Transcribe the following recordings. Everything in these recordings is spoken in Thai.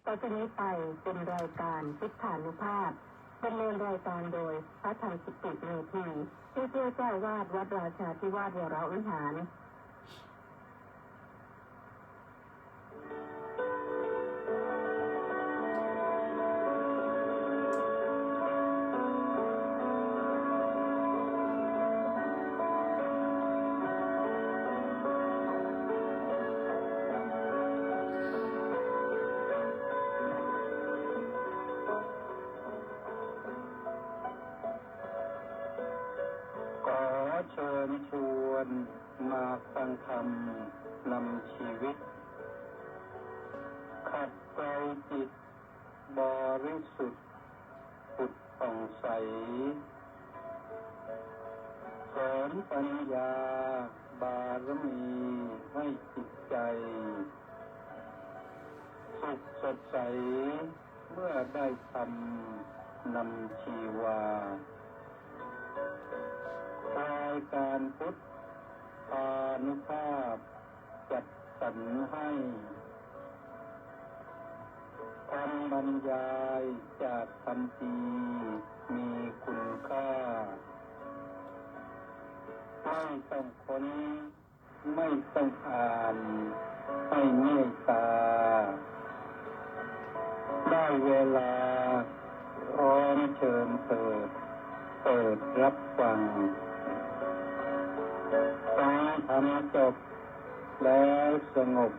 ต่อจากนี้ไปเป็นรายการพุทธานุภาพดำเนินรายการโดยพระธรรมกิติเมธีผู้ช่วยเจ้าวาดวัดราชาธิวาสวรวิหารเชิญชวนมาฟังธรรมนำชีวิตขัดเกลาจิตบริสุทธิ์ผุดผ่องใสเสริมปัญญาบารมีให้จิตใจสุขสดใสเมื่อได้ทำนำชีวารายการพุทธานุภาพจัดสรรให้คำบรรยายจากคำพีมีคุณค่าไม่ต้องค้นไม่ต้องอ่านให้เมตตาได้เวลาพร้อมเชิญเปิดรับฟังฟังธรรมจบแล้วสงบ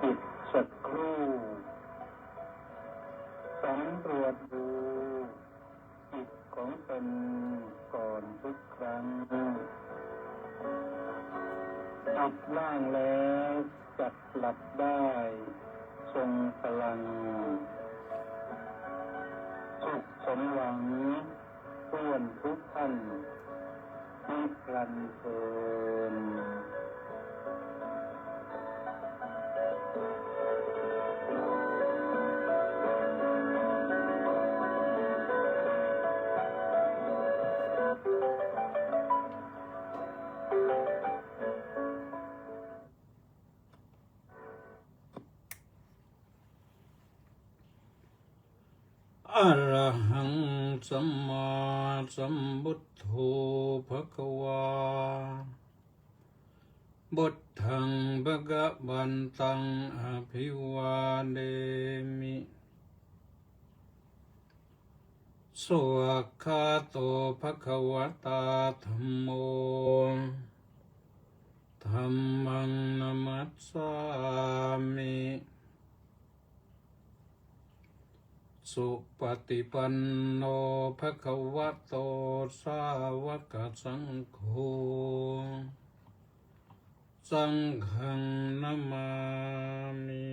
จิตสักครู่สำรวจดูจิตของตนก่อนทุกครั้งจิตว่างแล้วจัดหลับได้ทรงพลังสุขสมหวังส่วนทุกท่านนิรันดร์เทินอะระหังสัมมาสัมพุทโธภควาบุตถังภะคะวันตังอภิวาเทมิสวากขาโตภควตาธัมโมธัมมังนัมมัสสามิสุปฏิปันโนภควโตสาวกสังโฆสังฆังนามามิ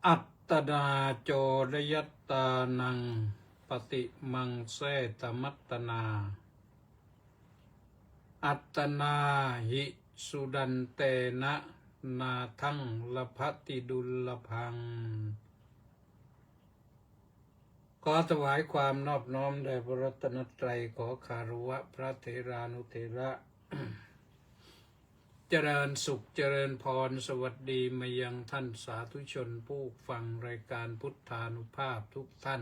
อัตตนาโจรยัตตานังปฏิมังเสตมัตตนาอัตตนาหิสุดันเตนะนาทังละภัตติดุลพังขอถวายความนอบน้อมแด่พระรัตนตรัยขอคารวะพระเถรานุเถระ เจริญสุขเจริญพรสวัสดีมายังท่านสาธุชนผู้ฟังรายการพุทธานุภาพทุกท่าน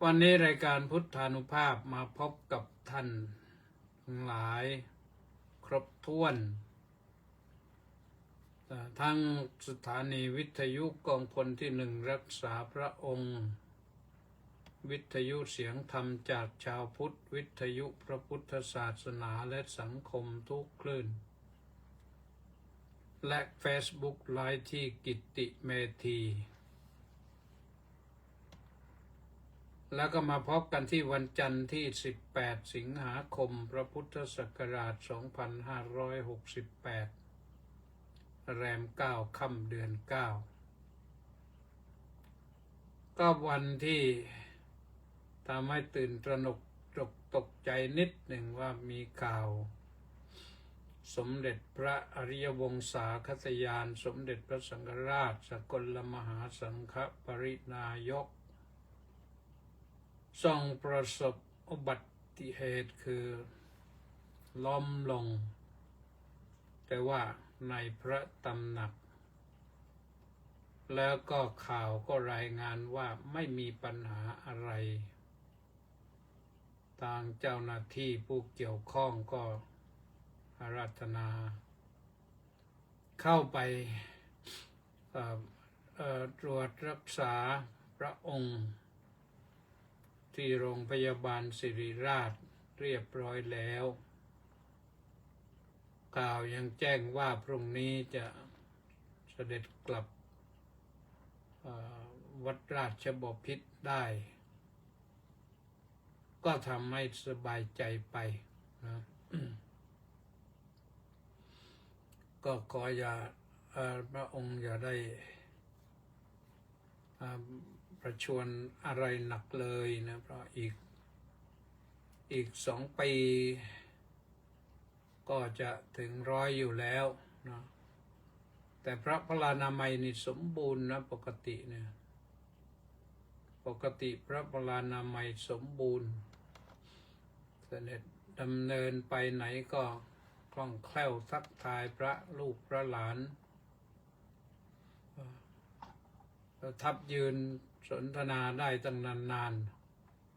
วันนี้รายการพุทธานุภาพมาพบกับท่านทั้งหลายครบถ้วนทั้งสถานีวิทยุกองพลที่หนึ่งรักษาพระองค์วิทยุเสียงธรรมจากชาวพุทธวิทยุพระพุทธศาสนาและสังคมทุกคลื่นและ Facebook ไลฟ์ที่กิตติเมธีแล้วก็มาพบกันที่วันจันทร์ที่18สิงหาคมพระพุทธศักราช2568แรม9ค่ำเดือน9ก็วันที่ทำให้ตื่นตระหนกตกใจนิดหนึ่งว่ามีข่าวสมเด็จพระอริยวงศาคตยานสมเด็จพระสังฆราชสกลมหาสังฆปรินายกทรงประสบอุบัติเหตุคือล้มลง แต่ว่าในพระตำหนักแล้วก็ข่าวก็รายงานว่าไม่มีปัญหาอะไรทางเจ้าหน้าที่ผู้เกี่ยวข้องก็อาราธนาเข้าไปตรวจรักษาพระองค์ที่โรงพยาบาลศิริราชเรียบร้อยแล้วข่าวยังแจ้งว่าพรุ่งนี้จะเสด็จกลับวัดราชบพิตรได้ ก็ทำให้สบายใจไปนะ ก็ขออย่าพระองค์อย่าได้ประชวรอะไรหนักเลยนะเพราะอีก2 ปีก็จะถึง100อยู่แล้วนะแต่พระพลานามัยนี่สมบูรณ์นะปกติเนี่ยปกติพระพลานามัยสมบูรณ์เสด็จดำเนินไปไหนก็คล่องแคล่วทักทายพระลูกพระหลานประทับยืนสนทนาได้ตั้งนาน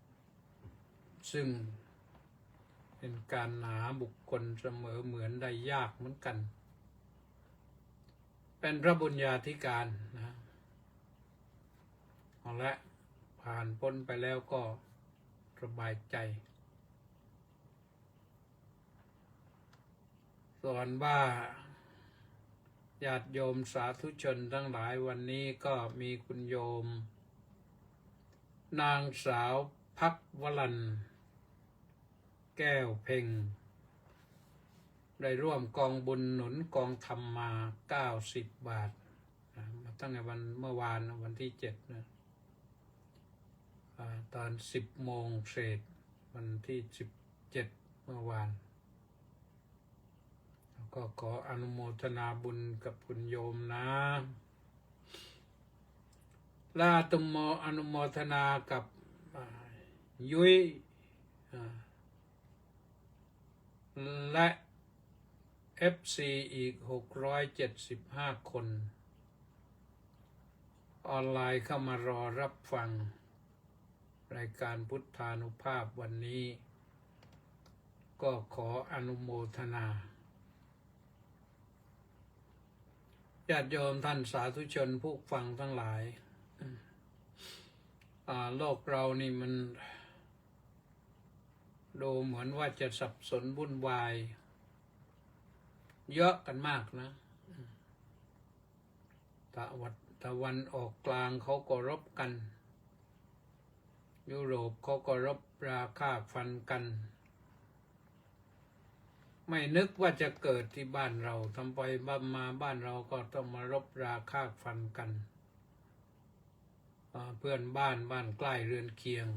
ๆซึ่งเป็นการหาบุคคลเสมอเหมือนได้ยากเหมือนกันเป็นพระบุญญาธิการนะเอาละผ่านพ้นไปแล้วก็สบายใจส่วนว่าญาติโยมสาธุชนทั้งหลายวันนี้ก็มีคุณโยมนางสาวภักวลันแก้วเพ็งได้ร่วมกองบุญหนุนกองธรรมมา90 บาทมาตั้งแต่เมื่อวานวันที่7นะตอน10 โมงเศษวันที่17เมื่อวานก็ขออนุโมทนาบุญกับคุณโยมนะและอนุโมทนากับยุ้ยและ FC อีก675 คนออนไลน์เข้ามารอรับฟังรายการพุทธานุภาพวันนี้ก็ขออนุโมทนาญาติโยมท่านสาธุชนผู้ฟังทั้งหลายโลกเรานี่มันดูเหมือนว่าจะสับสนวุ่นวายเยอะกันมากนะตะวันออกกลางเขาก็รบกันยุโรปเขาก็รบราฆ่าฟันกันไม่นึกว่าจะเกิดที่บ้านเราทำไปมาบ้านเราก็ต้องมารบราฆ่าฟันกันเพื่อนบ้านใกล้เรือนเคียง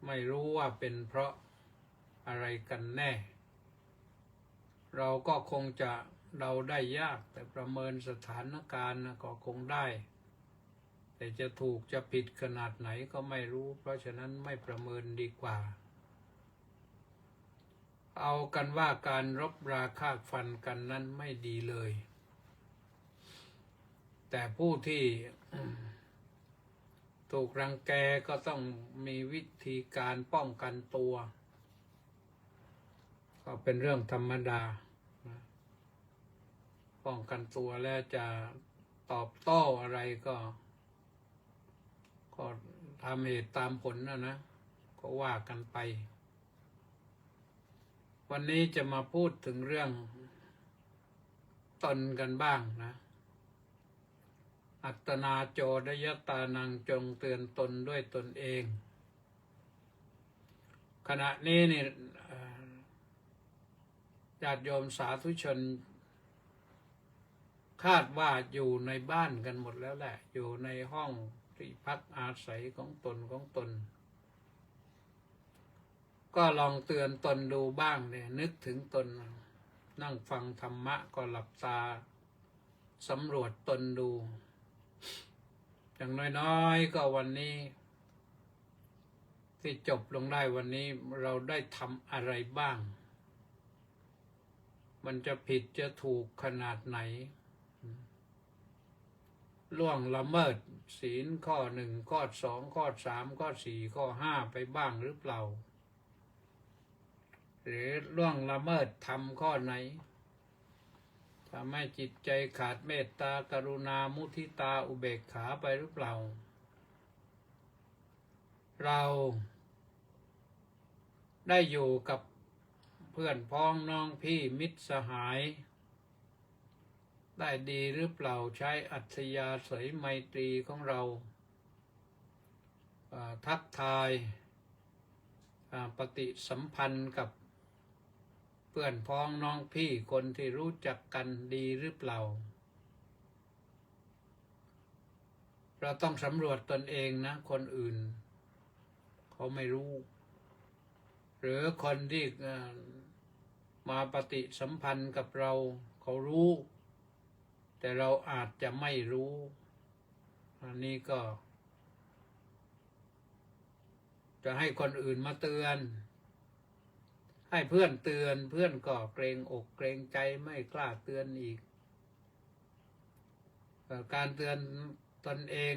ไม่รู้ว่าเป็นเพราะอะไรกันแน่เราก็คงจะเดาได้ยากแต่ประเมินสถานการณ์ก็คงได้แต่จะถูกจะผิดขนาดไหนก็ไม่รู้เพราะฉะนั้นไม่ประเมินดีกว่าเอากันว่าการรบราฆ่าฟันกันนั้นไม่ดีเลยแต่ผู้ที่ถูกรังแกก็ต้องมีวิธีการป้องกันตัวก็เป็นเรื่องธรรมดาป้องกันตัวแล้วจะตอบโต้อะไรก็ทำเหตุตามผลนะก็ว่ากันไปวันนี้จะมาพูดถึงเรื่องตนกันบ้างนะอัตนาโจดยตานังจงเตือนตนด้วยตนเองขณะนี้นี่ญาติโยมสาธุชนคาดว่าอยู่ในบ้านกันหมดแล้วแหละอยู่ในห้องที่พักอาศัยของตนก็ลองเตือนตนดูบ้างเนี่ยนึกถึงตนนั่งฟังธรรมะก็หลับตาสำรวจตนดูอย่างน้อยๆก็วันนี้ที่จบลงได้วันนี้เราได้ทำอะไรบ้าง มันจะผิดจะถูกขนาดไหนล่วงละเมิดศีลข้อ 1 ข้อ 2 ข้อ 3 ข้อ 4 ข้อ 5ไปบ้างหรือเปล่าหรือล่วงละเมิดธรรมข้อไหนทำให้จิตใจขาดเมตตากรุณามุทิตาอุเบกขาไปหรือเปล่าเราได้อยู่กับเพื่อนพ้องน้องพี่มิตรสหายได้ดีหรือเปล่าใช้อัธยาศัยไมตรีของเราทักทายปฏิสัมพันธ์กับเพื่อนพ้องน้องพี่คนที่รู้จักกันดีหรือเปล่าเราต้องสำรวจตนเองนะคนอื่นเขาไม่รู้หรือคนที่มาปฏิสัมพันธ์กับเราเขารู้แต่เราอาจจะไม่รู้อันนี้ก็จะให้คนอื่นมาเตือนให้เพื่อนเตือนเพื่อนก็เกรงอกเกรงใจไม่กล้าเตือนอีกการเตือนตนเอง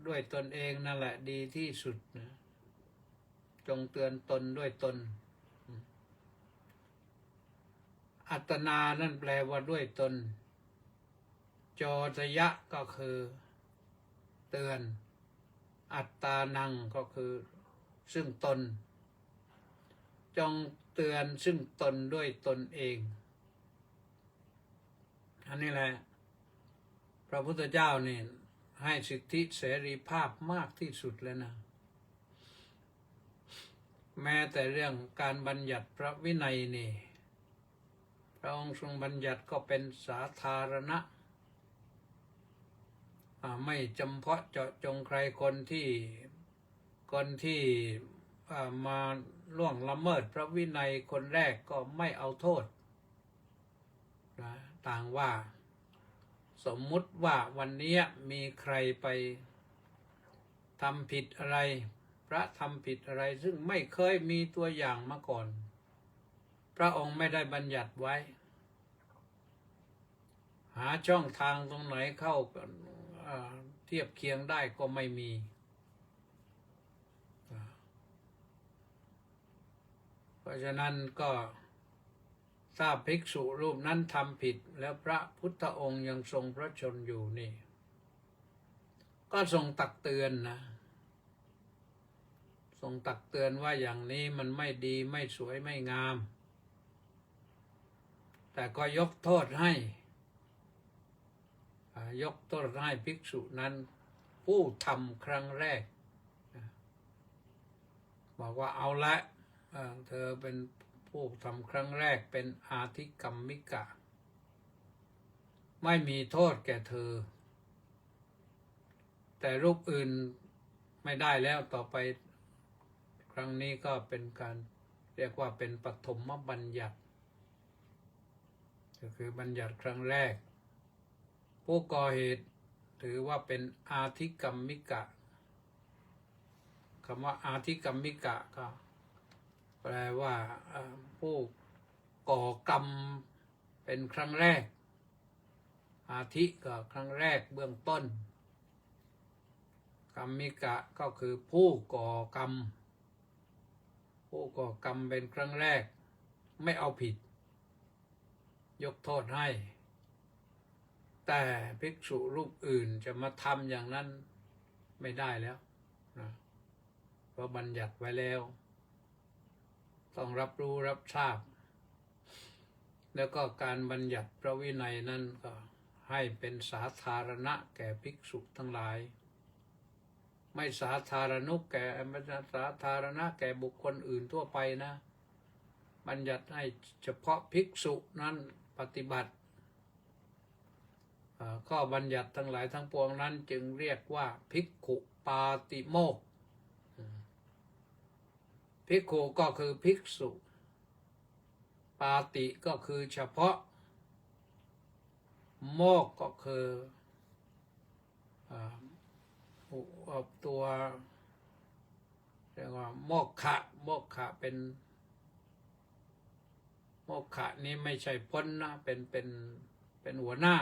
ด้วยตนเองนั่นแหละดีที่สุดนะจงเตือนตนด้วยตนอัตนานั่นแปลว่าด้วยตนโจทยะก็คือเตือนอัตตานังก็คือซึ่งตนจงเตือนซึ่งตนด้วยตนเองอันนี้แหละพระพุทธเจ้านี่ให้สิทธิเสรีภาพมากที่สุดแล้วนะแม้แต่เรื่องการบัญญัติพระวินัยนี่พระองค์ทรงบัญญัติก็เป็นสาธารณะไม่จำเพาะเจาะจงใครคนที่มาล่วงละเมิดพระวินัยคนแรกก็ไม่เอาโทษนะต่างว่าสมมุติว่าวันนี้มีใครไปทำผิดอะไรพระทำผิดอะไรซึ่งไม่เคยมีตัวอย่างมาก่อนพระองค์ไม่ได้บัญญัติไว้หาช่องทางตรงไหนเข้าเทียบเคียงได้ก็ไม่มีเพราะฉะนั้นก็ถ้าภิกษุรูปนั้นทำผิดแล้วพระพุทธองค์ยังทรงพระชนอยู่นี่ก็ทรงตักเตือนนะทรงตักเตือนว่าอย่างนี้มันไม่ดีไม่สวยไม่งามแต่ก็ยกโทษให้ภิกษุนั้นผู้ทำครั้งแรกบอกว่าเอาละเธอเป็นผู้ทำครั้งแรกเป็นอาทิกัมมิกะไม่มีโทษแก่เธอแต่รูปอื่นไม่ได้แล้วต่อไปครั้งนี้ก็เป็นการเรียกว่าเป็นปฐมบัญญัติก็คือบัญญัติครั้งแรกผู้ก่อเหตุถือว่าเป็นอาทิกัมมิกะคำว่าอาทิกัมมิกะก็แปลว่าผู้ก่อกรรมเป็นครั้งแรกอาทิก็ครั้งแรกเบื้องต้นกัมมิกะก็คือผู้ก่อกรรมเป็นครั้งแรกไม่เอาผิดยกโทษให้แต่ภิกษุรูปอื่นจะมาทำอย่างนั้นไม่ได้แล้วนะเพราะบัญญัติไว้แล้วต้องรับรู้รับทราบแล้วก็การบัญญัติพระวินัยนั้นก็ให้เป็นสาธารณะแก่ภิกษุทั้งหลายไม่สาธารณะแก่บุคคลอื่นทั่วไปนะบัญญัติให้เฉพาะภิกษุนั้นปฏิบัติข้อบัญญัติทั้งหลายทั้งปวงนั้นจึงเรียกว่าภิกขุปาติโมกข์ภิกขุก็คือภิกษุปาติก็คือเฉพาะโมกข์ก็คือตัวเรียกว่าโมกขะเป็น โมฆะนี้ไม่ใช่พ้นนะเป็นหัวหน้า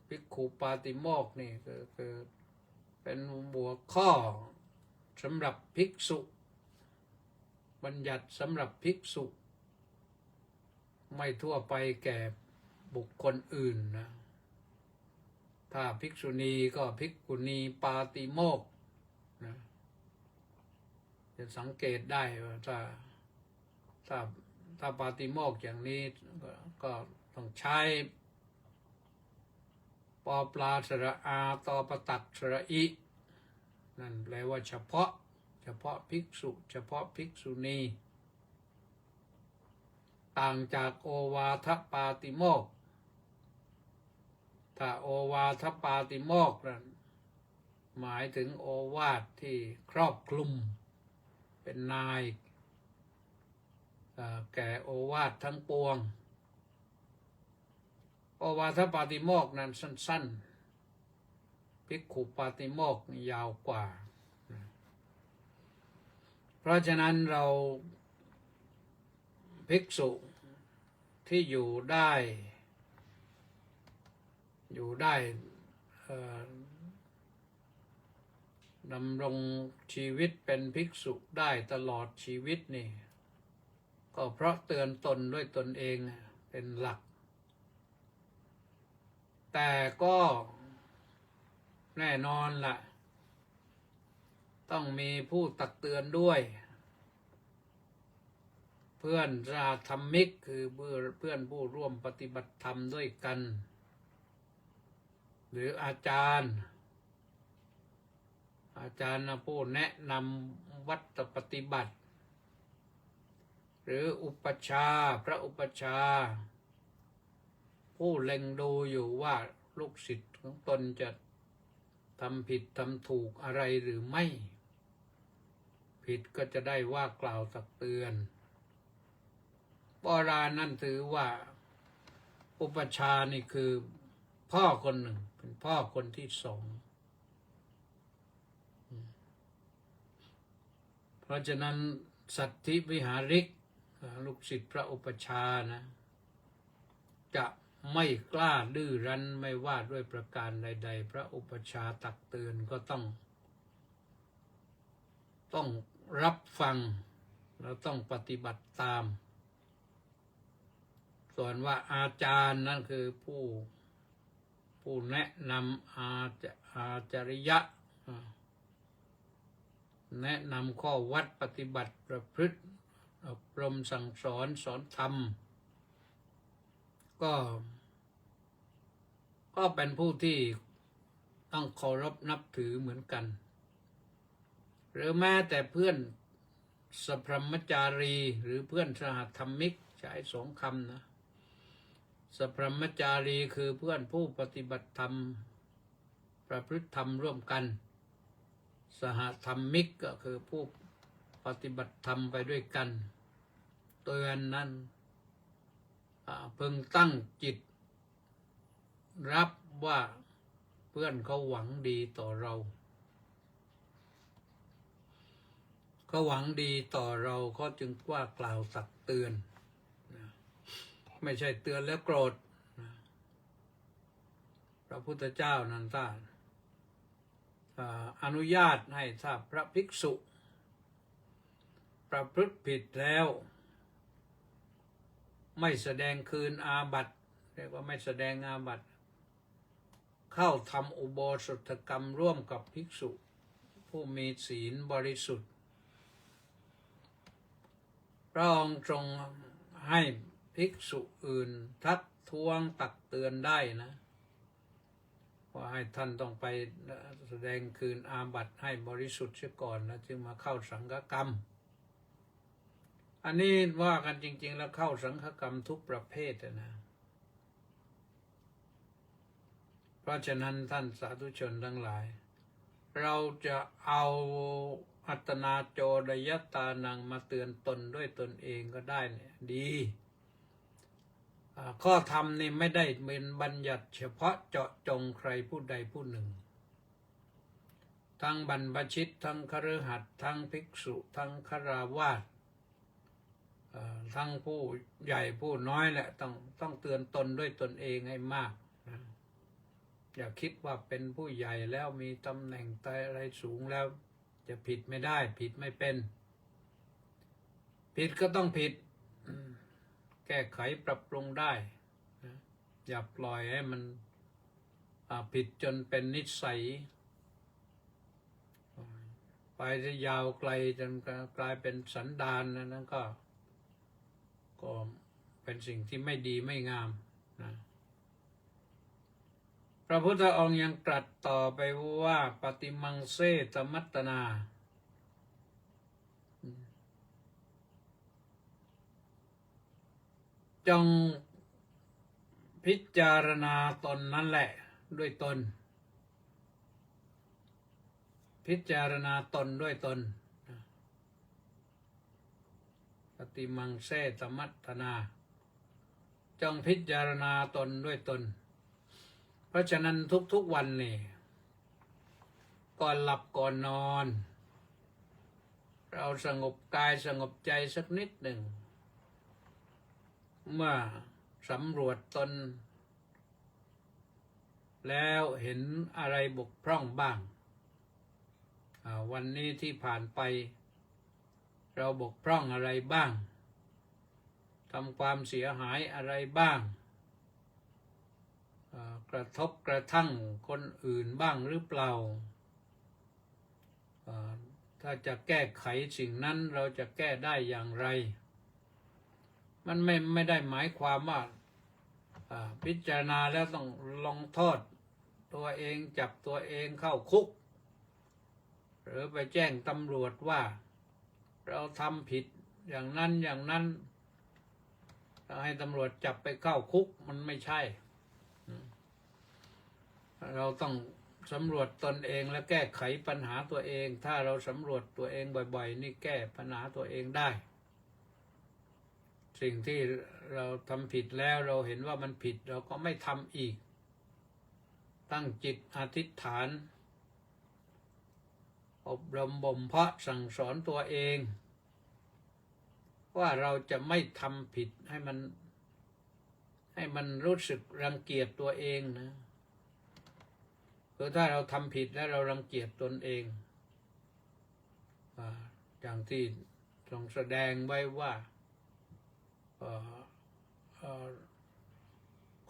ภิกขุปาติโมกข์นี่คือเป็นหัวข้อสำหรับภิกษุบัญญัติสำหรับภิกษุไม่ทั่วไปแก่บุคคลอื่นนะถ้าภิกษุณีก็ภิกขุณีปาติโมกข์นะจะสังเกตได้ว่าถ้าปาติโมกข์อย่างนี้ก็ต้องใช้ปอปลาสระอาตอประตักสระอินั่นแปลว่าเฉพาะภิกษุเฉพาะภิกษุณีต่างจากโอวาทปาติโมกข์ถ้าโอวาทปาติโมกข์นั้นหมายถึงโอวาทที่ครอบคลุมเป็นนายแก่โอวาททั้งปวงโอวาทปาติโมกข์นั้นสั้นๆภิกขุปาติโมกข์ยาวกว่าเพราะฉะนั้นเราภิกษุที่อยู่ได้ดำรงชีวิตเป็นภิกษุได้ตลอดชีวิตนี่ก็เพราะเตือนตนด้วยตนเองเป็นหลักแต่ก็แน่นอนล่ะต้องมีผู้ตักเตือนด้วยเพื่อนสหธรรมิกคือเพื่อนผู้ร่วมปฏิบัติธรรมด้วยกันหรืออาจารย์ผู้แนะนำวัดปฏิบัติหรืออุปชฌาย์พระอุปชฌาย์ผู้เล็งดูอยู่ว่าลูกศิษย์ของตนจะทำผิดทำถูกอะไรหรือไม่ผิดก็จะได้ว่ากล่าวตักเตือนโบราณนั่นถือว่าอุปชฌาย์นี่คือพ่อคนหนึ่งเป็นพ่อคนที่สองเพราะฉะนั้นสัตถิวิหาริกลูกศิษย์พระอุปชฌาย์นะจะไม่กล้าดื้อรั้นไม่ว่าด้วยประการใดๆพระอุปชฌาย์ตักเตือนก็ต้องรับฟังแล้วต้องปฏิบัติตามส่วนว่าอาจารย์นั่นคือผู้แนะนำอาจาริยะแนะนำข้อวัดปฏิบัติประพฤติอบรมสั่งสอนธรรมก็เป็นผู้ที่ต้องเคารพนับถือเหมือนกันหรือแม้แต่เพื่อนสัพพมจารีหรือเพื่อนสหธรรมิกใช้สองคำนะสัพพมจารีคือเพื่อนผู้ปฏิบัติธรรมประพฤติธรรมร่วมกันสหธรรมิกก็คือผู้ปฏิบัติธรรมไปด้วยกันเตือนนั้นพึงตั้งจิตรับว่าเพื่อนเขาหวังดีต่อเราเขาหวังดีต่อเราเขาจึงว่ากล่าวตักเตือนไม่ใช่เตือนแล้วโกรธพระพุทธเจ้านั้นท่านอนุญาตให้ถ้าพระภิกษุประพฤติผิดแล้วไม่แสดงคืนอาบัติเรียกว่าไม่แสดงอาบัติเข้าทำอุโบสถกรรมร่วมกับภิกษุผู้มีศีลบริสุทธิ์พระองค์ทรงให้ภิกษุอื่นทักท้วงตักเตือนได้นะว่าให้ท่านต้องไปแสดงคืนอาบัติให้บริสุทธิ์เสียก่อนแล้วจึงมาเข้าสังฆกรรมอันนี้ว่ากันจริงๆแล้วเข้าสังฆกรรมทุกประเภทนะเพราะฉะนั้นท่านสาธุชนทั้งหลายเราจะเอาอัตนาโจรยตานังมาเตือนตนด้วยตนเองก็ได้เนี่ยดีข้อธรรมนี่ไม่ได้เป็นบัญญัติเฉพาะเจาะจงใครผู้ใดผู้หนึ่งทั้งบรรพชิตทั้งคฤหัสถ์ทั้งภิกษุทั้งฆราวาส ทั้งผู้ใหญ่ผู้น้อยแหละต้องเตือนตนด้วยตนเองให้มากนะอย่าคิดว่าเป็นผู้ใหญ่แล้วมีตำแหน่งอะไรสูงแล้วจะผิดไม่ได้ผิดไม่เป็นผิดก็ต้องผิดแก้ไขปรับปรุงได้นะอย่าปล่อยให้มันผิดจนเป็นนิสัยไปจะยาวไกลจนกลายเป็นสันดานนั้นก็เป็นสิ่งที่ไม่ดีไม่งามนะพระพุทธองค์ยังตรัสต่อไปว่าปฏิมังเสตมัตตนาจงพิจารณาตนนั่นแหละด้วยตนพิจารณาตนด้วยตนปฏิมังเสตมัตตนาจงพิจารณาตนด้วยตนเพราะฉะนั้นทุกๆวันนี่ก่อนหลับก่อนนอนเราสงบกายสงบใจสักนิดหนึ่งเมื่อสำรวจตนแล้วเห็นอะไรบกพร่องบ้างวันนี้ที่ผ่านไปเราบกพร่องอะไรบ้างทำความเสียหายอะไรบ้างกระทบกระทั่งคนอื่นบ้างหรือเปล่าถ้าจะแก้ไขสิ่งนั้นเราจะแก้ได้อย่างไรมันไม่ได้หมายความว่าพิจารณาแล้วต้องลงโทษตัวเองจับตัวเองเข้าคุกหรือไปแจ้งตำรวจว่าเราทำผิดอย่างนั้นอย่างนั้นให้ตำรวจจับไปเข้าคุกมันไม่ใช่เราต้องสำรวจตนเองและแก้ไขปัญหาตัวเองถ้าเราสำรวจตัวเองบ่อยๆนี่แก้ปัญหาตัวเองได้สิ่งที่เราทำผิดแล้วเราเห็นว่ามันผิดเราก็ไม่ทำอีกตั้งจิตอธิษฐานอบรมบ่มเพาะสั่งสอนตัวเองว่าเราจะไม่ทำผิดให้มันรู้สึกรังเกียจตัวเองนะคือถ้าเราทำผิดแล้วเรารังเกียจตนเองอย่างที่ทรงแสดงไว้ว่า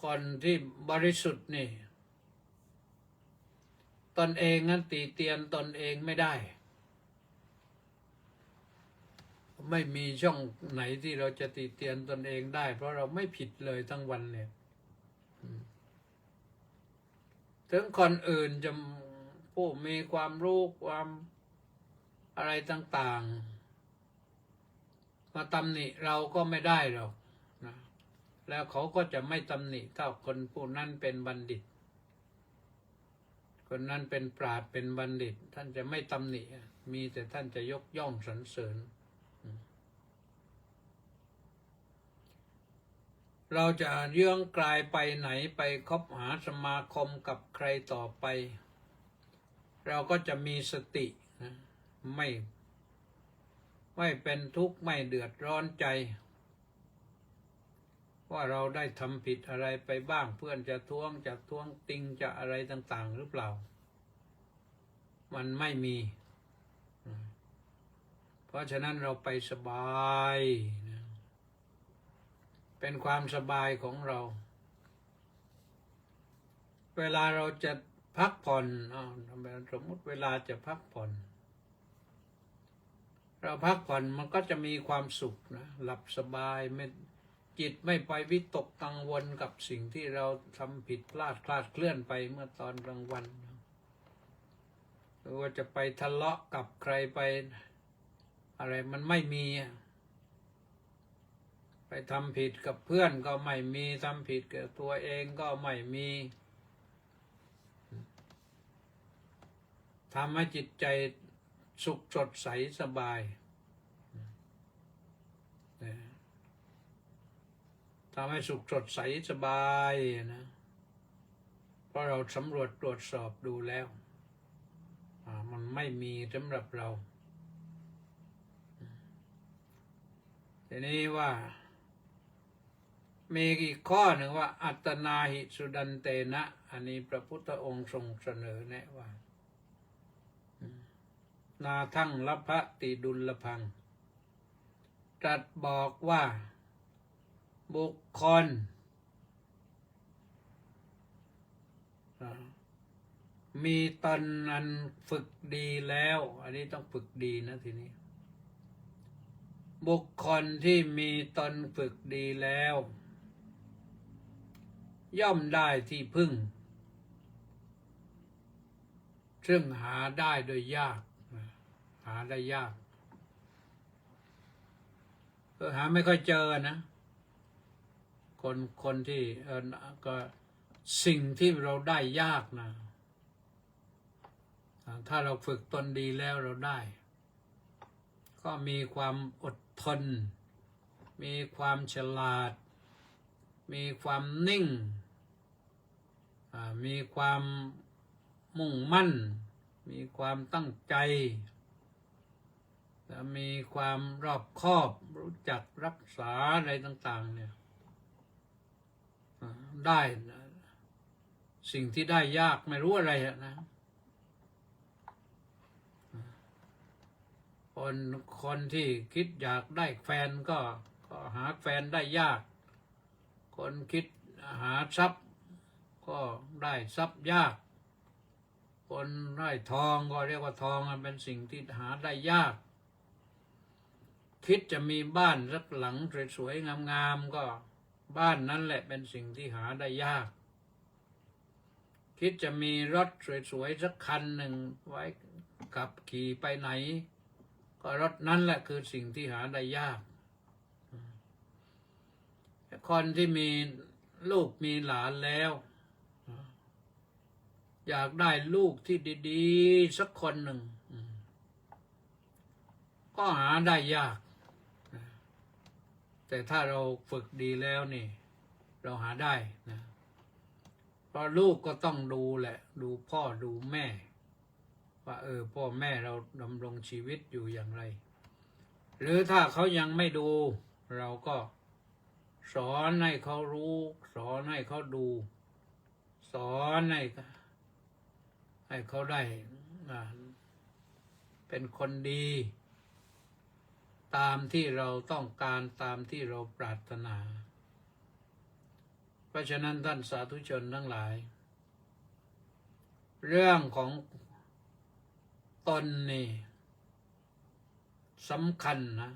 คนที่บริสุทธิ์นี่ตนเองนั้นติเตียนตนเองไม่ได้ไม่มีช่องไหนที่เราจะติเตียนตนเองได้เพราะเราไม่ผิดเลยทั้งวันเนี่ยถึงคนอื่นจะผู้มีความรู้ความอะไรต่างๆมาตำหนิเราก็ไม่ได้หรอกนะแล้วเขาก็จะไม่ตำหนิถ้าคนผู้นั้นเป็นบัณฑิตคนนั้นเป็นปราชญ์เป็นบัณฑิตท่านจะไม่ตำหนิมีแต่ท่านจะยกย่องสรรเสริญเราจะเยื่องกลายไปไหนไปคบหาสมาคมกับใครต่อไปเราก็จะมีสตินะไม่เป็นทุกข์ไม่เดือดร้อนใจว่าเราได้ทำผิดอะไรไปบ้างเพื่อนจะท้วงติงจะอะไรต่างๆหรือเปล่ามันไม่มีเพราะฉะนั้นเราไปสบายนะเป็นความสบายของเราเวลาเราจะพักผ่อนสมมติเวลาจะพักผ่อนเราพักผ่อนมันก็จะมีความสุขนะหลับสบายไม่จิตไม่ไปวิตกกังวลกับสิ่งที่เราทำผิดพลาดคลาดเคลื่อนไปเมื่อตอนกลางวันหรือว่าจะไปทะเลาะกับใครไปอะไรมันไม่มีไปทำผิดกับเพื่อนก็ไม่มีทำผิดกับตัวเองก็ไม่มีทำให้จิตใจสุขสดใสสบายทำให้สุขสดใสสบายนะเพราะเราสำรวจตรวจสอบดูแล้วมันไม่มีสำหรับเราท ทีนี้ว่ามีอีกข้อหนึ่งว่าอัตนาหิสุดันเตนะ อันนี้พระพุทธองค์ทรงเสนอแนะว่านาทั้งละพะติดุลพังตรัสบอกว่าบุคคลมีตนนั้นฝึกดีแล้ว อันนี้ต้องฝึกดีนะทีนี้บุคคลที่มีตนฝึกดีแล้ว ย่อมได้ที่พึ่งซึ่งหาได้โดยยากหาได้ยากหาไม่ค่อยเจอนะคนที่ก็สิ่งที่เราได้ยากนะถ้าเราฝึกตนดีแล้วเราได้ก็มีความอดทนมีความฉลาดมีความนิ่งมีความมุ่งมั่นมีความตั้งใจและมีความรอบคอบรู้จักรักษาอะไรต่างๆเนี่ยได้สิ่งที่ได้ยากไม่รู้อะไรนะคนที่คิดอยากได้แฟนก็หาแฟนได้ยากคนคิดหาทรัพย์ก็ได้ทรัพย์ยากคนได้ทองก็เรียกว่าทองเป็นสิ่งที่หาได้ยากคิดจะมีบ้านสักหลังสวยๆงามๆก็บ้านนั้นแหละเป็นสิ่งที่หาได้ยากคิดจะมีรถสวยๆสักคันหนึ่งไว้ขับขี่ไปไหนก็รถนั้นแหละคือสิ่งที่หาได้ยากคนที่มีลูกมีหลานแล้วอยากได้ลูกที่ดีๆสักคนหนึ่งก็หาได้ยากแต่ถ้าเราฝึกดีแล้วนี่เราหาได้นะเพราะลูกก็ต้องดูแหละดูพ่อดูแม่ว่าพ่อแม่เราดำรงชีวิตอยู่อย่างไรหรือถ้าเขายังไม่ดูเราก็สอนให้เขารู้สอนให้เขาดูสอนให้เขาได้เป็นคนดีตามที่เราต้องการตามที่เราปรารถนาเพราะฉะนั้นท่านสาธุชนทั้งหลายเรื่องของตนนี่สำคัญนะ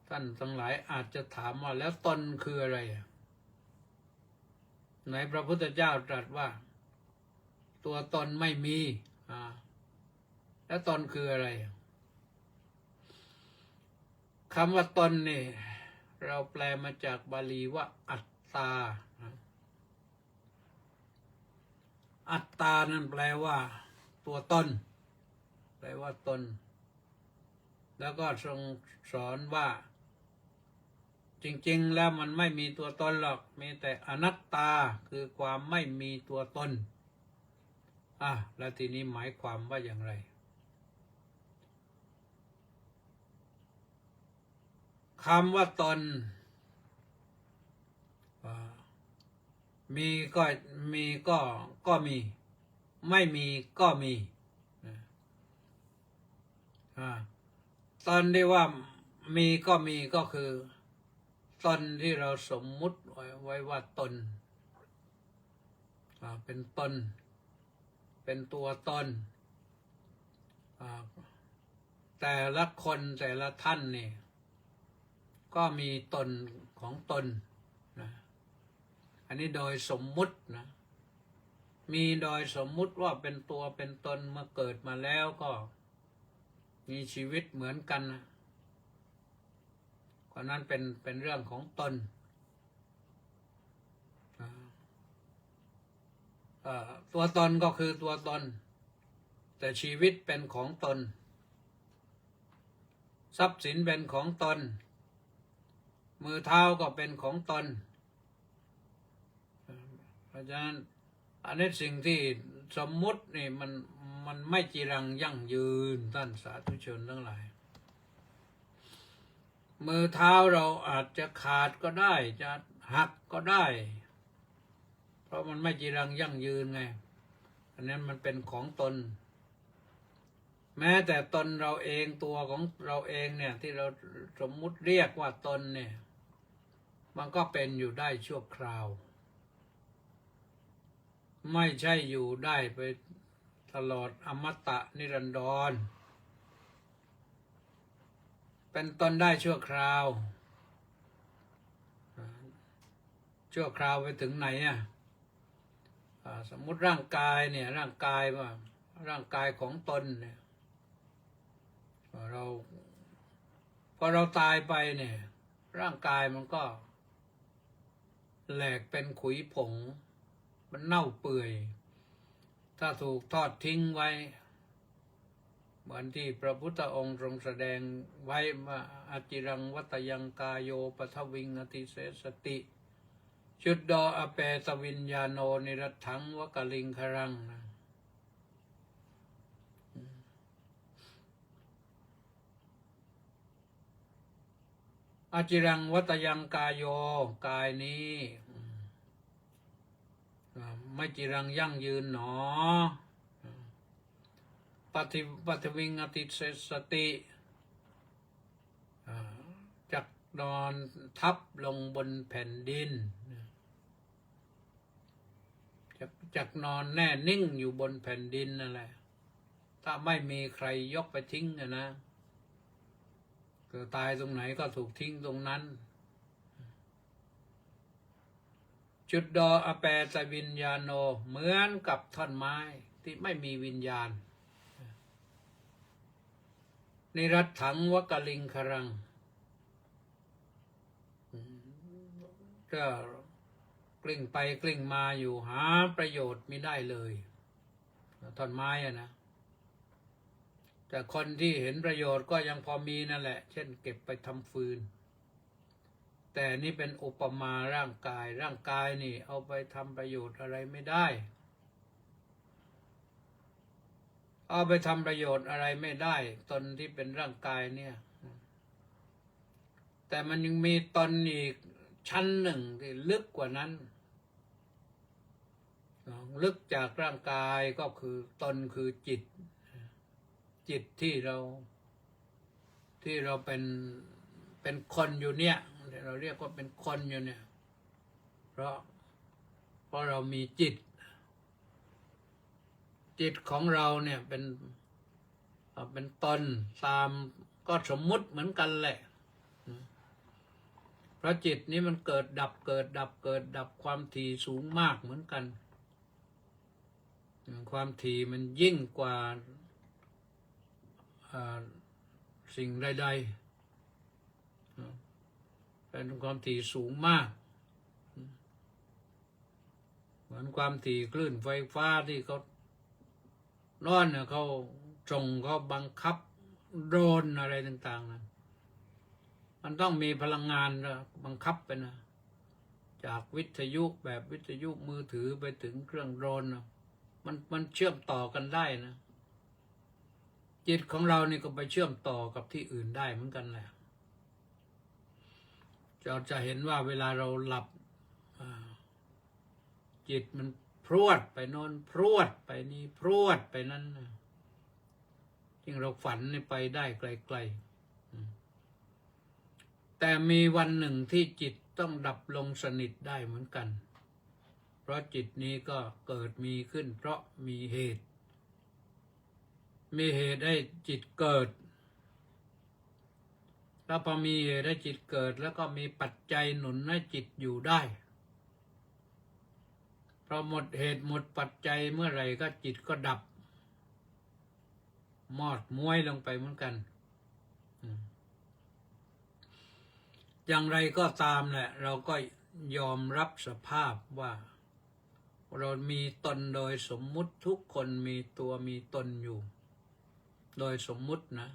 ท่านทั้งหลายอาจจะถามว่าแล้วตนคืออะไรไหนพระพุทธเจ้าตรัสว่าตัวตนไม่มีแล้วตนคืออะไรคำว่าตนนี่เราแปลมาจากบาลีว่าอัตตาอัตตานั่นแปลว่าตัวตนแปลว่าตนแล้วก็ทรงสอนว่าจริงๆแล้วมันไม่มีตัวตนหรอกมีแต่อนัตตาคือความไม่มีตัวตนแล้วทีนี้หมายความว่าอย่างไรคำว่าตนมีก็มีก็มีไม่มีก็มีตอนที่ว่ามีก็มีก็คือตนที่เราสมมุติไว้ว่าตนเป็นตนเป็นตัวตนแต่ละคนแต่ละท่านนี่ก็มีตนของตนนะอันนี้โดยสมมุตินะมีโดยสมมุติว่าเป็นตัวเป็นตนเมื่อเกิดมาแล้วก็มีชีวิตเหมือนกันนะก็นั้นเป็นเรื่องของตนตัวตนก็คือตัวตนแต่ชีวิตเป็นของตนทรัพย์สินเป็นของตนมือเท้าก็เป็นของตนเพราะฉะนั้นอันนี้สิ่งที่สมมุตินี่มันไม่จีรังยั่งยืนท่านสาธุชนทั้งหลาย มือเท้าเราอาจจะขาดก็ได้จะหักก็ได้ เพราะมันไม่จีรังยั่งยืนไงอันนั้นมันเป็นของตน แม้แต่ตนเราเองตัวของเราเองเนี่ยที่เราสมมุติเรียกว่าตนเนี่ยมันก็เป็นอยู่ได้ชั่วคราว ไม่ใช่อยู่ได้ไปตลอดอมตะนิรันดรเป็นตนได้ชั่วคราวชั่วคราวไปถึงไหนอ่ะสมมุติร่างกายเนี่ยร่างกายว่าร่างกายของตนเนี่ยเราพอเราตายไปเนี่ยร่างกายมันก็แหลกเป็นขุยผงมันเน่าเปื่อยถ้าถูกทอดทิ้งไว้เหมือนที่พระพุทธองค์ทรงแสดงไว้ว่าอจิรังวัตยังกายโยปทวิงอติเสสติชุดดออเปตวิญญาโนนิรัตถังวกลิงครังอจิรังวัตยังกายโยกายนี้ไม่จิรังยั่งยืนหนอปฏิวิงอติเสสติจักนอนทับลงบนแผ่นดินจักนอนแน่นิ่งอยู่บนแผ่นดินนั่นแหละถ้าไม่มีใครยกไปทิ้งนะก็ตายตรงไหนก็ถูกทิ้งตรงนั้นจุดดออแปตวิญญาโนเหมือนกับท่อนไม้ที่ไม่มีวิญญาณนิรัตถังวกลิงครังก็กลิ้งไปกลิ้งมาอยู่หาประโยชน์ไม่ได้เลยท่อนไม้อะนะแต่คนที่เห็นประโยชน์ก็ยังพอมีนั่นแหละเช่นเก็บไปทำฟืนแต่นี่เป็นอุปมาร่างกายนี่เอาไปทำประโยชน์อะไรไม่ได้เอาไปทำประโยชน์อะไรไม่ได้ตนที่เป็นร่างกายเนี่ยแต่มันยังมีตนอีกชั้นหนึ่งที่ลึกกว่านั้นลึกจากร่างกายก็คือตนคือจิตที่เราเป็นคนอยู่เนี่ยเราเรียกว่าเป็นคนอยู่เนี่ยเพราะเรามีจิตของเราเนี่ยเป็นตนตามก็สมมุติเหมือนกันแหละเพราะจิตนี้มันเกิดดับความถี่สูงมากเหมือนกันความถี่มันยิ่งกว่าสิ่งใดๆเป็นความถี่สูงมากเหมือนความถี่คลื่นไฟฟ้าที่เขาร้อนเนี่ยเขาส่งเขาบังคับโดรนอะไรต่างๆนะมันต้องมีพลังงานบังคับไปนะจากวิทยุแบบวิทยุมือถือไปถึงเครื่องโดรนนะมันเชื่อมต่อกันได้นะจิตของเรานี่ก็ไปเชื่อมต่อกับที่อื่นได้เหมือนกันแหละเราจะเห็นว่าเวลาเราหลับจิตมันพรวดไปโน่นพรวดไปนี่พรวดไปนั้นยิ่งเราฝันนี่ไปได้ไกลๆแต่มีวันหนึ่งที่จิตต้องดับลงสนิทได้เหมือนกันเพราะจิตนี้ก็เกิดมีขึ้นเพราะมีเหตุให้จิตเกิดแล้วพอมีเหตุให้จิตเกิดแล้วก็มีปัจจัยหนุนให้จิตอยู่ได้พอหมดเหตุหมดปัจจัยเมื่อไหร่ก็จิตก็ดับมอดม้วยลงไปเหมือนกันอย่างไรก็ตามแหละเราก็ยอมรับสภาพว่าเรามีตนโดยสมมุติทุกคนมีตัวมีตนอยู่โดยสมมุตินะ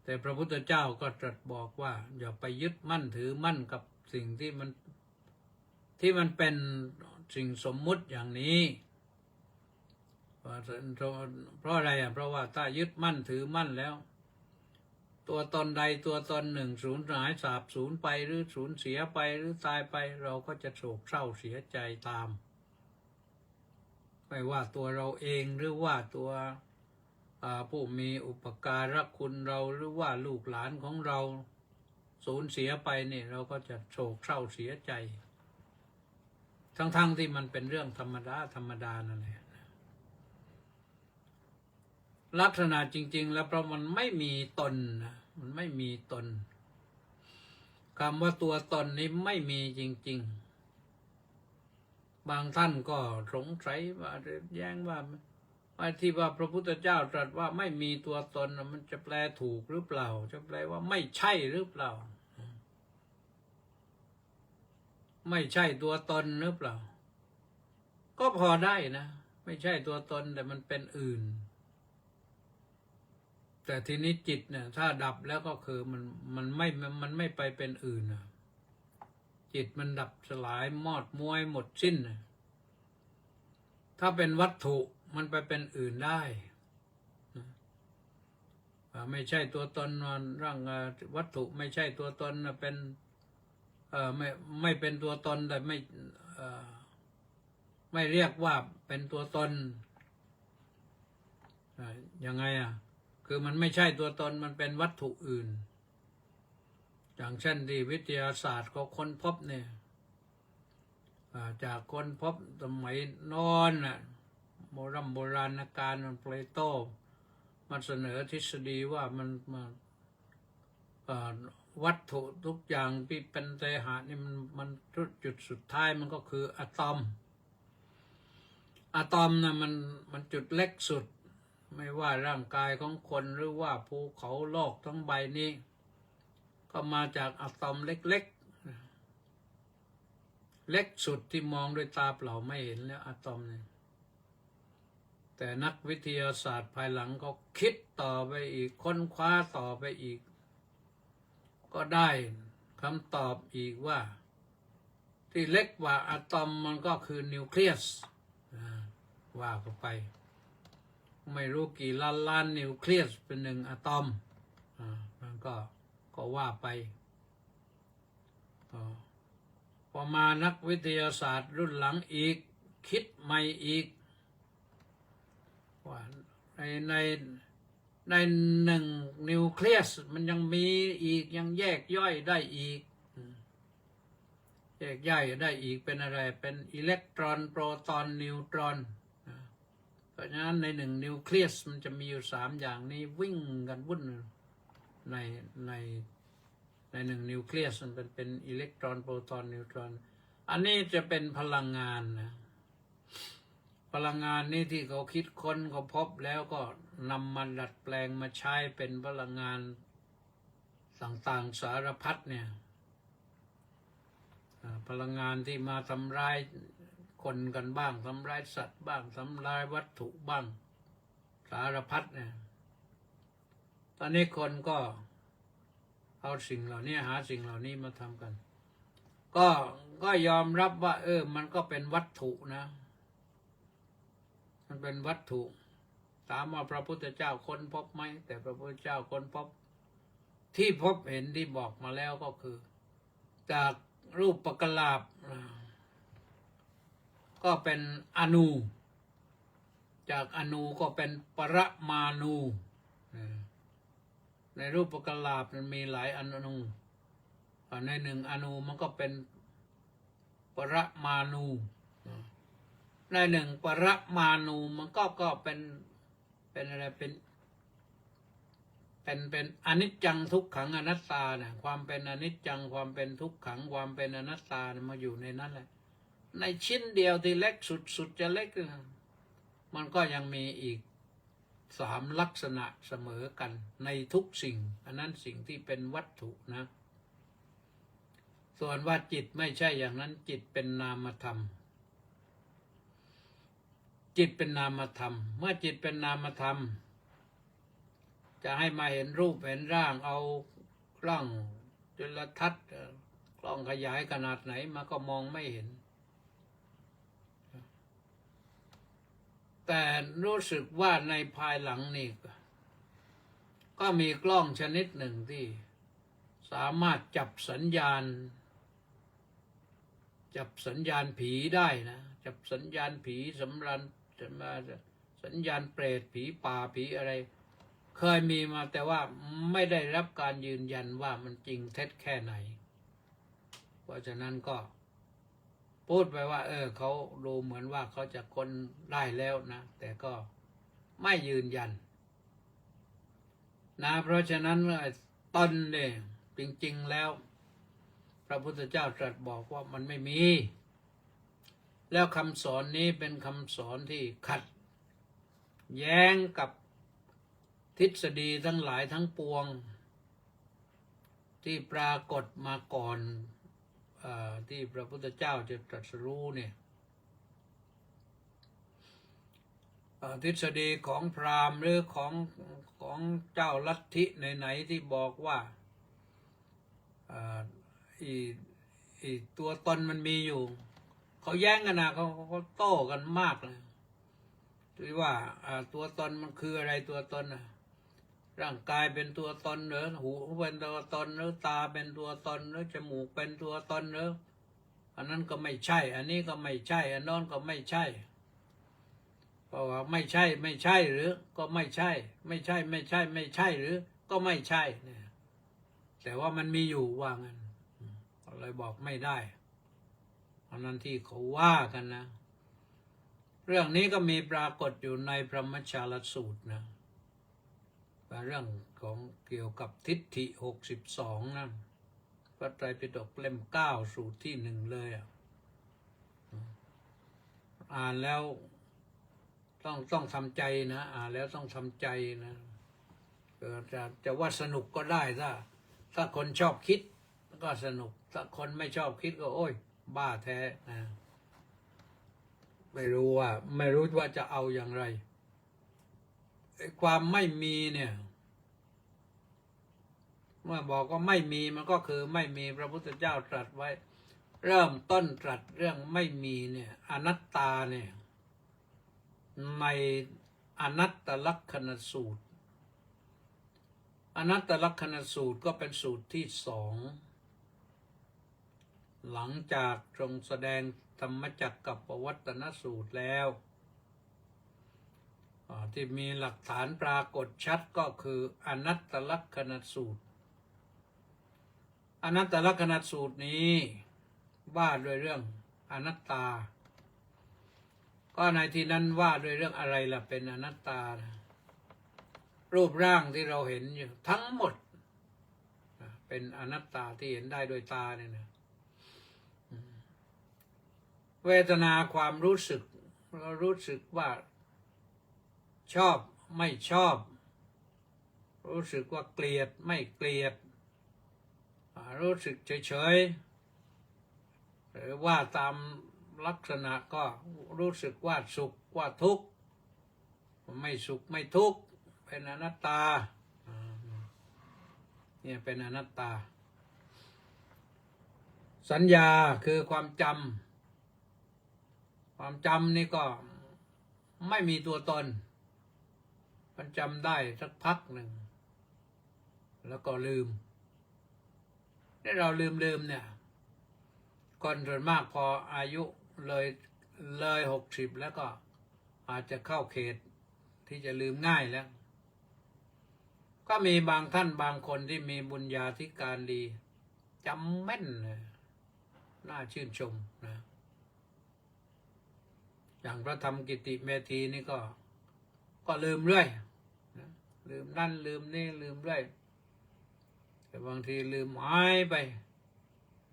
แต่พระพุทธเจ้าก็ตรัสบอกว่าอย่าไปยึดมั่นถือมั่นกับสิ่งที่มันเป็นสิ่งสมมุติอย่างนี้เพราะอะไรเพราะว่าถ้ายึดมั่นถือมั่นแล้ว ตัวตนใดตัวตนหนึ่งสูญหายสาบสูญไปหรือสูญเสียไปหรือตายไปเราก็จะโศกเศร้าเสียใจตามไม่ว่าตัวเราเองหรือว่าตัวผู้มีอุปการะคุณเราหรือว่าลูกหลานของเราสูญเสียไปเนี่ยเราก็จะโศกเศร้าเสียใจทั้งที่มันเป็นเรื่องธรรมดานั่นแหละลักษณะจริงๆแล้วเพราะมันไม่มีตนนะมันไม่มีตนคำว่าตัวตนนี้ไม่มีจริงๆบางท่านก็สงสัยว่าแย้งว่าที่ว่าพระพุทธเจ้าตรัสว่าไม่มีตัวตนมันจะแปลถูกหรือเปล่าจะแปลว่าไม่ใช่หรือเปล่าไม่ใช่ตัวตนหรือเปล่าก็พอได้นะไม่ใช่ตัวตนแต่มันเป็นอื่นแต่ทีนี้จิตเนี่ยถ้าดับแล้วก็คือมันไม่ไปเป็นอื่นนะจิตมันดับสลายมอดม้วยหมดสิ้นนะถ้าเป็นวัตถุมันไปเป็นอื่นได้ไม่ใช่ตัวตนร่างวัตถุไม่ใช่ตัวตนเป็นไม่เป็นตัวตนแต่ไม่เรียกว่าเป็นตัวตนยังไงคือมันไม่ใช่ตัวตนมันเป็นวัตถุอื่นอย่างเช่นที่วิทยาศาสตร์เขาค้นพบเนี่ยจากค้นพบสมัยโน้นโบราณกาลเพลโตมันเสนอทฤษฎีว่าวัตถุทุกอย่างที่เป็นเตหะนี่มันจุดสุดท้ายมันก็คืออะตอมนะมันจุดเล็กสุดไม่ว่าร่างกายของคนหรือว่าภูเขาโลกทั้งใบนี้ก็มาจากอะตอมเล็กๆเล็กสุดที่มองด้วยตาเปล่าไม่เห็นแล้วอะตอมเนี่ยแต่นักวิทยาศาสตร์ภายหลังก็คิดต่อไปอีกค้นคว้าต่อไปอีกก็ได้คำตอบอีกว่าที่เล็กกว่าอะตอมมันก็คือนิวเคลียสว่าเข้าไปไม่รู้กี่ล้านนิวเคลียสเป็นหนึ่งอะตอมมันก็ว่าไปพอมานักวิทยาศาสตร์รุ่นหลังอีกคิดใหม่อีกว่าในหนึ่งนิวเคลียสมันยังมีอีกยังแยกย่อยได้อีกแยกย่อยได้อีกเป็นอะไรเป็นอิเล็กตรอนโปรตอนนิวตรอนเพราะฉะนั้นในหนึ่งนิวเคลียสมันจะมีอยู่3อย่างนี้วิ่งกันวุ่นในหนึ่งนิวเคลียสมันเป็นอิเล็กตรอนโปรตอนนิวตรอนอันนี้จะเป็นพลังงานนะพลังงานนี้ที่เขาคิดค้นเขาพบแล้วก็นำมาดัดแปลงมาใช้เป็นพลังงานต่างๆสารพัดเนี่ยพลังงานที่มาทำร้ายคนกันบ้างทำร้ายสัตว์บ้างทำร้ายวัตถุบ้างสารพัดเนี่ยตอนนี้คนก็เอาสิ่งเหล่านี้หาสิ่งเหล่านี้มาทำกันก็ยอมรับว่ามันก็เป็นวัตถุนะมันเป็นวัตถุถามว่าพระพุทธเจ้าค้นพบไหมแต่พระพุทธเจ้าค้นพบที่พบเห็นที่บอกมาแล้วก็คือจากรูปกลาบก็เป็นอนูจากอนูก็เป็นปรมาณูในรูปกลาบมันมีหลายอนูในหนึ่งอนูมันก็เป็นปรมาณูในหนึ่งปรมาณูมันก็เป็นอะไรเป็นอนิจจังทุกขังอนัตตาเนี่ยความเป็นอนิจจังความเป็นทุกขังความเป็นอนัตตาเนี่ยมาอยู่ในนั้นแหละในชิ้นเดียวที่เล็กสุดจะเล็กมันก็ยังมีอีก3ลักษณะเสมอกันในทุกสิ่งอันนั้นสิ่งที่เป็นวัตถุนะส่วนว่าจิตไม่ใช่อย่างนั้นจิตเป็นนามธรรมจิตเป็นนามธรรมเมื่อจิตเป็นนามธรรมจะให้มาเห็นรูปเห็นร่างเอากล้องจุลทรรศน์กล้องขยายขนาดไหนมาก็มองไม่เห็นแต่รู้สึกว่าในภายหลังนี่ ก็มีกล้องชนิดหนึ่งที่สามารถจับสัญญาณผีได้นะจับสัญญาณผีสัญญาณเปรตผีป่าผีอะไรเคยมีมาแต่ว่าไม่ได้รับการยืนยันว่ามันจริงเท็จแค่ไหนเพราะฉะนั้นก็พูดไปว่าเขาดูเหมือนว่าเขาจะค้นได้แล้วนะแต่ก็ไม่ยืนยันนะเพราะฉะนั้นตนเนี่ยจริงๆแล้วพระพุทธเจ้าตรัสบอกว่ามันไม่มีแล้วคำสอนนี้เป็นคำสอนที่ขัดแย้งกับทฤษฎีทั้งหลายทั้งปวงที่ปรากฏมาก่อนที่พระพุทธเจ้าจะตรัสรู้เนี่ยทฤษฎีของพราหมณ์หรือของเจ้าลัทธิไหนๆที่บอกว่าตัวตนมันมีอยู่เขาแย้งกันนะเขาโต้กันมากเลยที่ว่าตัวตนมันคืออะไรตัวตนร่างกายเป็นตัวตนหรือหูเป็นตัวตนหรือตาเป็นตัวตนหรือจมูกเป็นตัวตนหรืออันนั้นก็ไม่ใช่อันนี้ก็ไม่ใช่อันโน้นก็ไม่ใช่เพราะว่าไม่ใช่หรือก็ไม่ใช่ไม่ใช่หรือก็ไม่ใช่เนี่ยแต่ว่ามันมีอยู่ว่างั้นเลยบอกไม่ได้อันนั้นที่เขาว่ากันนะเรื่องนี้ก็มีปรากฏอยู่ในพรหมชาลสูตรนะเรื่องของเกี่ยวกับทิฏฐิ62นะพระไตรปิฎกเล่ม9สูตรที่1เลยอ่านแล้วต้องทำใจนะอ่านแล้วต้องทำใจนะจะว่าสนุกก็ได้ถ้าคนชอบคิดก็สนุกถ้าคนไม่ชอบคิดก็โอ้ยบ้าแท้นะไม่รู้ว่าจะเอาอย่างไรความไม่มีเนี่ยเมื่อบอกว่าไม่มีมันก็คือไม่มีพระพุทธเจ้าตรัสไว้เริ่มต้นตรัสเรื่องไม่มีเนี่ยอนัตตาเนี่ยในอนัตตลักขณสูตรอนัตตลักขณสูตรก็เป็นสูตรที่2หลังจากทรงแสดงธรรมจักรกับปวัตตนสูตรแล้วที่มีหลักฐานปรากฏชัดก็คืออนัตตลักขณสูตรอนัตตลักขณสูตรนี้ว่าด้วยเรื่องอนัตตาก็ในที่นั้นว่าด้วยเรื่องอะไรล่ะเป็นอนัตตารูปร่างที่เราเห็นอยู่ทั้งหมดเป็นอนัตตาที่เห็นได้โดยตาเนี่ยนะเวทนาความรู้สึกเรารู้สึกว่าชอบไม่ชอบรู้สึกว่าเกลียดไม่เกลียดรู้สึกเฉยๆหรือว่าตามลักษณะก็รู้สึกว่าสุขว่าทุกข์ไม่สุขไม่ทุกข์เป็นอนัตตาเนี่ยเป็นอนัตตาสัญญาคือความจำนี่ก็ไม่มีตัวตนมันจำได้สักพักหนึ่งแล้วก็ลืมที่เราลืมเนี่ยคนส่วนมากพออายุเลย60แล้วก็อาจจะเข้าเขตที่จะลืมง่ายแล้วก็มีบางท่านบางคนที่มีบุญญาธิการดีจำแม่นน่าชื่นชมนะอย่างพระธรรมกิติเมธีนี่ก็ลืมเรื่อยนะลืมนั่นลืมนี่ลืมเรื่อยแต่บางทีลืมหายไป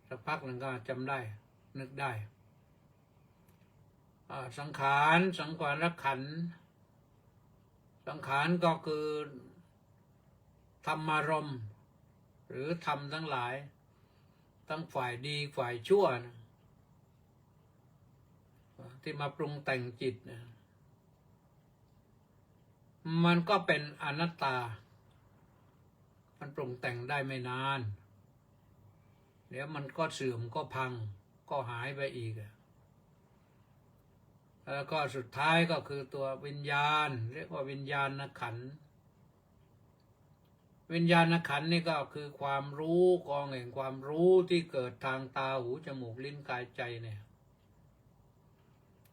สักพักหนึ่งก็จำได้นึกได้สังขารขันธ์สังขารก็คือธรรมารมณ์หรือธรรมทั้งหลายทั้งฝ่ายดีฝ่ายชั่วนะที่มาปรุงแต่งจิตนะมันก็เป็นอนัตตามันปรุงแต่งได้ไม่นานเดี๋ยวมันก็เสื่อมก็พังก็หายไปอีกแล้วก็สุดท้ายก็คือตัววิญญาณเรียกว่าวิญญาณขันธ์ วิญญาณขันธ์นี่ก็คือความรู้กองแห่งความรู้ที่เกิดทางตาหูจมูกลิ้นกายใจเนี่ย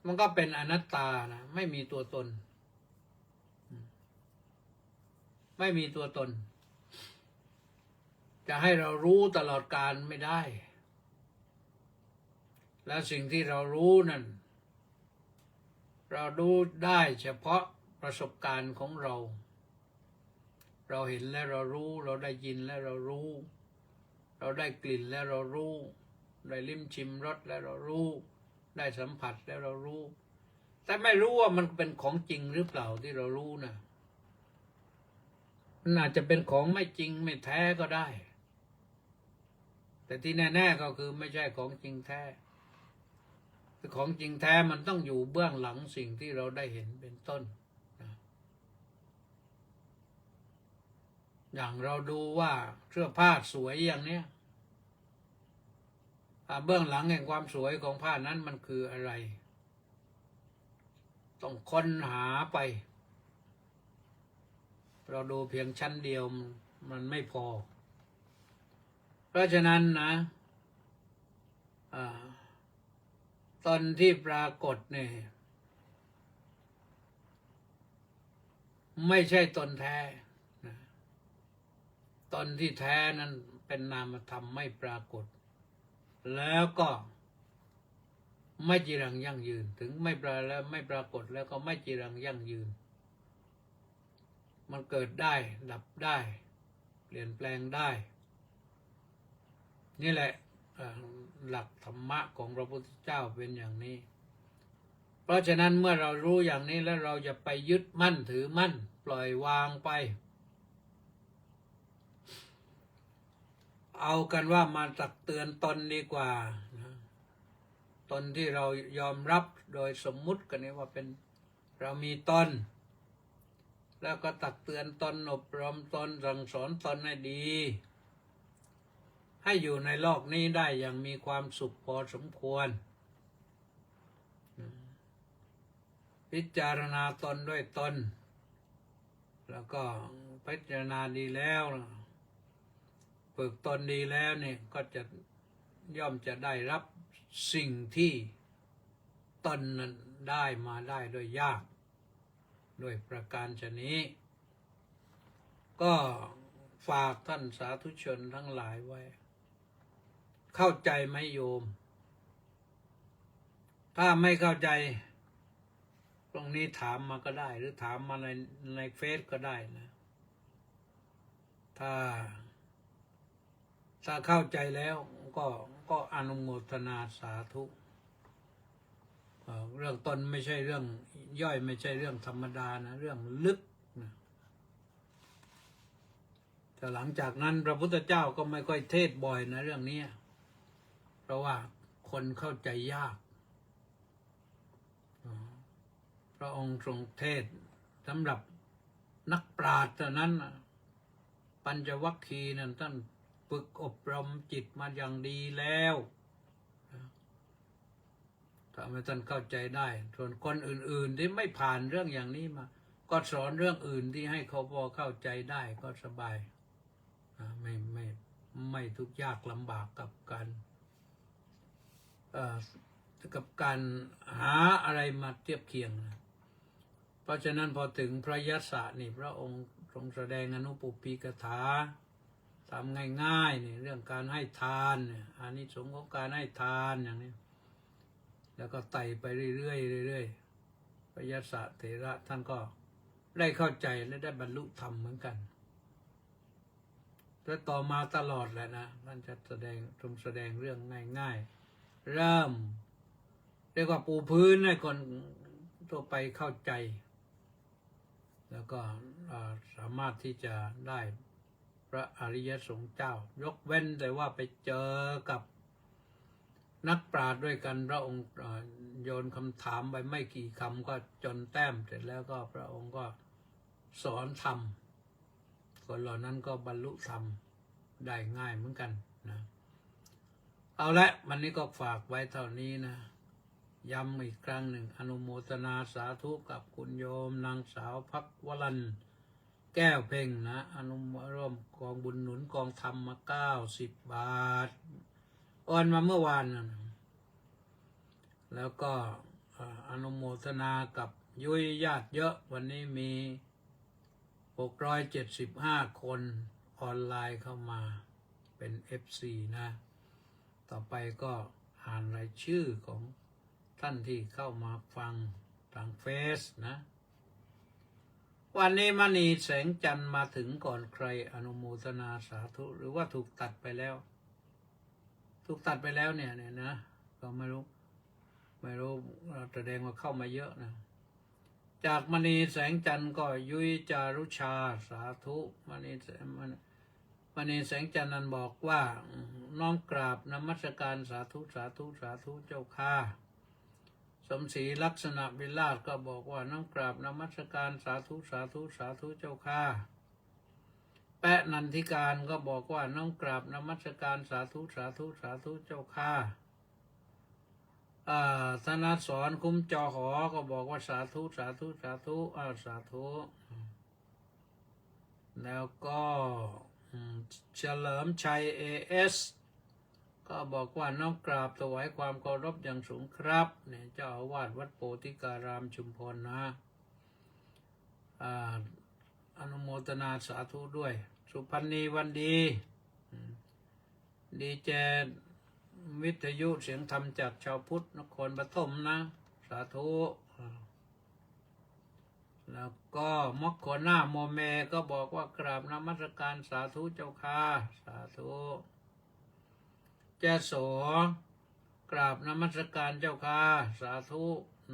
มันก็เป็นอนัตตานะไม่มีตัวตนไม่มีตัวตนจะให้เรารู้ตลอดกาลไม่ได้และสิ่งที่เรารู้นั่นเรารู้ได้เฉพาะประสบการณ์ของเราเราเห็นแล้วเรารู้เราได้ยินแล้วเรารู้เราได้กลิ่นแล้วเรารู้ได้ลิ้มชิมรสแล้วเรารู้ได้สัมผัสแล้วเรารู้แต่ไม่รู้ว่ามันเป็นของจริงหรือเปล่าที่เรารู้นะมันอาจจะเป็นของไม่จริงไม่แท้ก็ได้แต่ที่แน่ๆก็คือไม่ใช่ของจริงแท้ของจริงแท้มันต้องอยู่เบื้องหลังสิ่งที่เราได้เห็นเป็นต้นนะอย่างเราดูว่าเสื้อผ้าสวยอย่างเนี้ยเบื้องหลังแห่งความสวยของผ้านั้นมันคืออะไรต้องค้นหาไปเราดูเพียงชั้นเดียวมันไม่พอเพราะฉะนั้นนะตอนที่ปรากฏเนี่ยไม่ใช่ตนแท้นะตนที่แท้นั้นเป็นนามธรรมไม่ปรากฏแล้วก็ไม่จีรังยั่งยืนถึงไม่ปรากฏแล้วก็ไม่จีรังยั่งยืนมันเกิดได้ดับได้เปลี่ยนแปลงได้นี่แหละหลักธรรมะของพระพุทธเจ้าเป็นอย่างนี้เพราะฉะนั้นเมื่อเรารู้อย่างนี้แล้วเราจะไปยึดมั่นถือมั่นปล่อยวางไปเอากันว่ามาตักเตือนตนดีกว่าตนที่เรายอมรับโดยสมมุติกันนี้ว่าเป็นเรามีตนแล้วก็ตักเตือนตนอบรมตนสั่งสอนตนให้ดีให้อยู่ในโลกนี้ได้อย่างมีความสุขพอสมควรพิจารณาตนด้วยตนแล้วก็พิจารณาดีแล้วฝึกตนดีแล้วเนี่ยก็จะย่อมจะได้รับสิ่งที่ตนนั้นได้มาได้โดยยากด้วยประการฉะนี้ก็ฝากท่านสาธุชนทั้งหลายไว้เข้าใจไหมโยมถ้าไม่เข้าใจตรงนี้ถามมาก็ได้หรือถามมาในเฟซก็ได้นะถ้าเข้าใจแล้วก็อนุโมทนาสาธุเรื่องตนไม่ใช่เรื่องย่อยไม่ใช่เรื่องธรรมดานะเรื่องลึกนะแต่หลังจากนั้นพระพุทธเจ้าก็ไม่ค่อยเทศบ่อยนะเรื่องนี้เพราะว่าคนเข้าใจยากพระองค์ทรงเทศสำหรับนักปราชญ์เท่านั้นปัญจวัคคีย์นั้นท่านฝึกอบรมจิตมาอย่างดีแล้วทำให้ท่านเข้าใจได้ส่วนคนอื่นๆที่ไม่ผ่านเรื่องอย่างนี้มาก็สอนเรื่องอื่นที่ให้เขาพอเข้าใจได้ก็สบายไม่ทุกข์ยากลำบากกับการหาอะไรมาเทียบเคียงนะเพราะฉะนั้นพอถึงพระยศนี่พระองค์ทรงแสดงอนุปุปปีกถาทำง่ายๆนี่เรื่องการให้ทานเนี่ยอานิสงส์ของการให้ทานอย่างนี้แล้วก็ไต่ไปเรื่อยๆพระยศเถระท่านก็ได้เข้าใจและได้บรรลุธรรมเหมือนกันและต่อมาตลอดแหละนะท่านจะทรงแสดงเรื่องง่ายๆเริ่มเรียกว่าปูพื้นให้คนทั่วไปเข้าใจแล้วก็สามารถที่จะได้พระอริยสงฆ์เจ้ายกเว้นแต่ว่าไปเจอกับนักปราชญ์ด้วยกันพระองค์โยนคำถามไปไม่กี่คำก็จนแต้มเสร็จแล้วก็พระองค์ก็สอนธรรมคนเหล่านั้นก็บรรลุธรรมได้ง่ายเหมือนกันนะเอาละวันนี้ก็ฝากไว้เท่านี้นะย้ำอีกครั้งหนึ่งอนุโมทนาสาธุกับคุณโยมนางสาวภักวรัญ แก้วเพ่งนะอนุโมร่วมกองบุญหนุนกองธรรมมา90 บาทโอนมาเมื่อวานนะแล้วก็อนุโมทนากับยุ้ยญาติเยอะวันนี้มี675 คนออนไลน์เข้ามาเป็น FC นะต่อไปก็อ่านรายชื่อของท่านที่เข้ามาฟังทางเฟซนะวันนี้มณีแสงจันทร์มาถึงก่อนใครอนุโมทนาสาธุหรือว่าถูกตัดไปแล้วเนี่ยนะก็ไม่รู้แสดงว่าเข้ามาเยอะนะจากมณีแสงจันทร์ก็ยุ้ยจารุชาสาธุมณีแสงจันทร์นั้นบอกว่าน้อมกราบนมัสการสาธุเจ้าค่ะสมศรีลักษณะวิราชก็บอกว่าน้อมกราบนมัสการสาธุเจ้าค่ะแปะนันทิการก็บอกว่าน้อมกราบนมัสการสาธุเจ้าค่ะธนสรคุ้มจอหอก็บอกว่าสาธุสาธุแล้วก็เฉลิมชัยAS ก็บอกว่าน้อมกราบถวายความเคารพอย่างสูงครับเนี่ยเจ้าอาวาสวัดโพธิการามชุมพรนะอนุโมทนาสาธุด้วยสุพรรณีวันดีดีเจวิทยุเสียงธรรมจากชาวพุทธนครปฐมนะสาธุแล้วก็มกโคนาโมเมก็บอกว่ากราบนมัสการสาธุเจ้าค่ะสาธุแจโสกราบนมัสการเจ้าค่ะสาธุ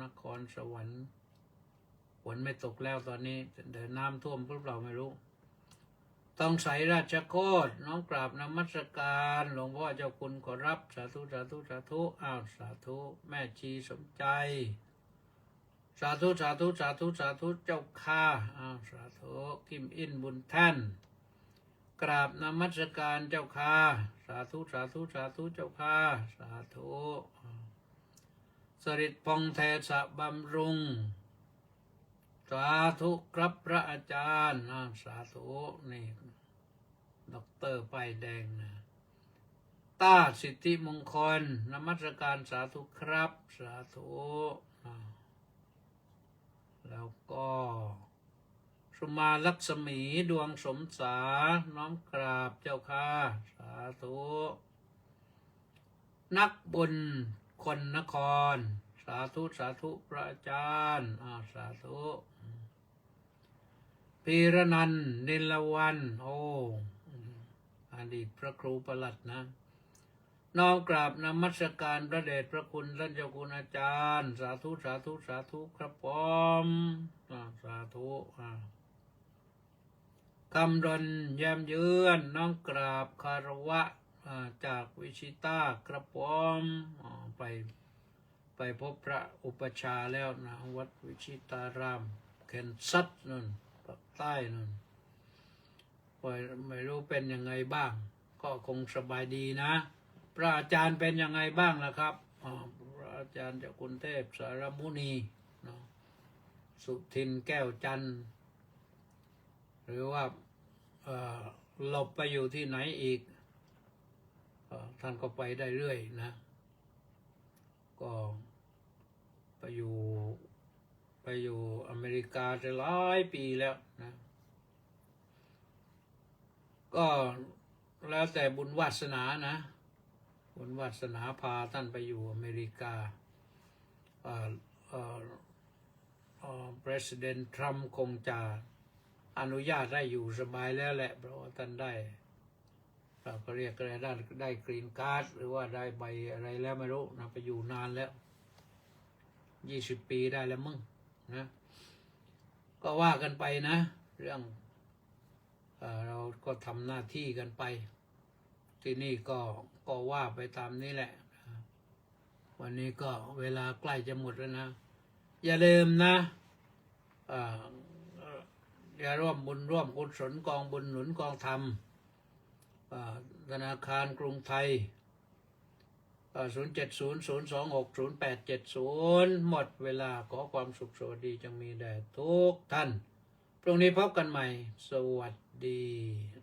นครสวรรค์ฝนไม่ตกแล้วตอนนี้เดินน้ำท่วมหรือเปล่าไม่รู้ต้องใส่ราชโคตรน้องกราบนมัสการหลวงพ่อเจ้าคุณขอรับสาธุอ้าวสาธุแม่ชีสมใจสาธุเจ้าค่ะอ้าวสาธุกิมอินบุญแท่นกราบนมัสการเจ้าค่ะสาธุเจ้าค่ะสาธุสริตพงเทศบำรุงสาธุครับพระอาจารย์สาธุนี่ด็อกเตอร์ป้ายแดงนะต้าสิทธิมงคลนมัสการสาธุครับสาธุแล้วก็สุมาลักษมีดวงสมสาน้อมกราบเจ้าค่ะสาธุนักบุญคนนครสาธุพระอาจารย์สาธุพีรนันท์นิลวันโอ้อดีตพระครูประหลัดนะน้อมกราบนมัสการพระเดชพระคุณท่านเจ้าคุณอาจารย์สาธุครับผมสาธุคำรณแย้มเยือนน้อมกราบคารวะจากวิชิตากระป๋อมไปพบพระอุปชาแล้วนะวัดวิชิตารามเคนซัตนั่นภาคใต้นั่นไม่รู้เป็นยังไงบ้างก็คงสบายดีนะพระอาจารย์เป็นยังไงบ้างล่ะครับพระอาจารย์เจ้าคุณเทพสารมุนีสุทินแก้วจันทร์หรือว่าหลบไปอยู่ที่ไหนอีกท่านก็ไปได้เรื่อยนะก็ไปอยู่อเมริกาจะหลายปีแล้วนะก็แล้วแต่บุญวาสนานะบุญวาสนาพาท่านไปอยู่อเมริกาPresident Trump คงจะอนุญาตให้อยู่สบายแล้วแหละเพราะว่าท่านได้ก็เรียกอะไรได้กรีนการ์ดหรือว่าได้ใบอะไรแล้วไม่รู้นะไปอยู่นานแล้ว20 ปีได้แล้วมึงนะก็ว่ากันไปนะเรื่องเราก็ทำหน้าที่กันไปที่นี่ก็ว่าไปตามนี้แหละวันนี้ก็เวลาใกล้จะหมดแล้วนะอย่าลืมนะอย่าร่วมบุญร่วมกุศลกองบุญหนุนกองธรรมธนาคารกรุงไทย070-026-0870หมดเวลาขอความสุขสวัสดีจงมีแด่ทุกท่าน พรุ่งนี้พบกันใหม่ สวัสดี